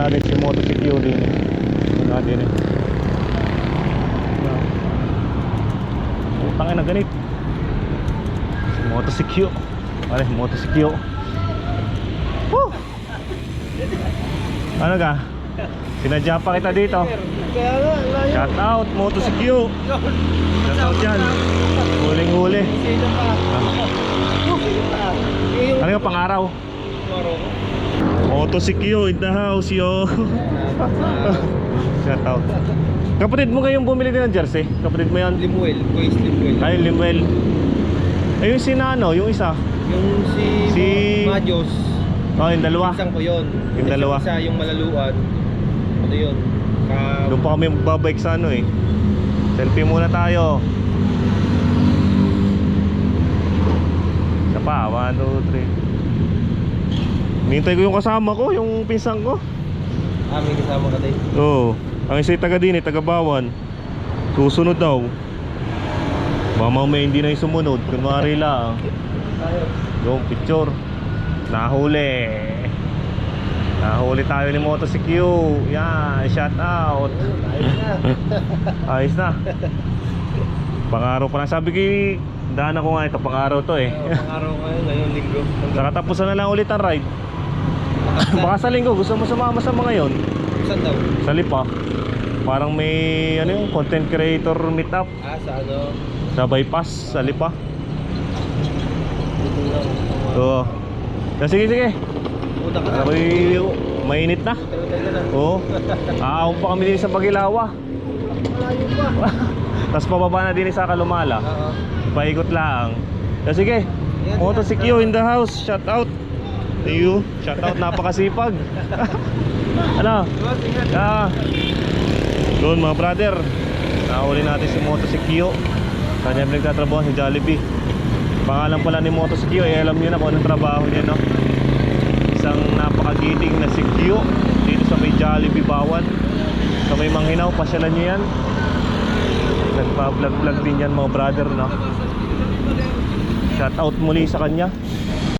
natin si Motociclo din. Natin eh. Tangin na ganit. Si Motociclo. Pare, Motociclo. Woo! Ano ka? Sinadya pa kita dito. Shout out Motociclo. Shout out yan. Huling-huli. Ano ka pang-araw? Motociclo in the house yo. Shout out. Kapatid mo kayong bumili din ng jersey? Kapatid mo yan? Limuel, Boys Limuel. Ay, Limuel. Ay, yung si Nano, yung isa. Yung si Majos. Oh, yung dalawa. Isang ko yun. Yung dalawa. Isa yung malaluan. Ano yun? Doon pa kami magbabike sa ano eh. Selfie muna tayo. Isa pa, 1, 2, 3. Nintay ko yung kasama ko, yung pinsang ko. Ah, may kasama ka tayo. Oo. Ang isa taga din eh, taga Bawan. Susunod daw. Mama may hindi na yung sumunod. Kunwari lang. Yung picture. Nahuli. Nahuli tayo ni Motociclo. Yan, shout out. Ayos na. Pang-araw pa lang. Sabi ko, daan ako nga ito, pang-araw to eh. Pang-araw ngayon, ngayong linggo. Saka tapusan na lang ulit ang ride. Baka sa linggo, gusto mo sumama sa mga yon? Saan daw? Sa Lipa. Parang may ano yung content creator meet up Ah, sa ano? sa bypass sa Lipa. Dito lang. Oo. Sige sige. Punta ka na. Ako'y mainit na. Tayo na. Oo. Aahon pa kami din sa Bagilawa. Malayo pa. Tapos pababa na din sa Kalumala. Oo. Paikot lang. Sige. Motociclo in the house. Shout out. To you. Shout out, napakasipag. Ano? Doon mga brother, nakahuli natin si Motociclo. Kanya nagtatrabaho si Jollibee. Pangalan pala ni Motociclo, eh alam nyo na kung anong trabaho niya, no? Isang napakagiting na si Q dito sa may Jollibee Bawan, sa may Manghinaw. Pasyalan nyo yan. Nagpa-vlog din yan mga brother, no? Shout out muli sa kanya.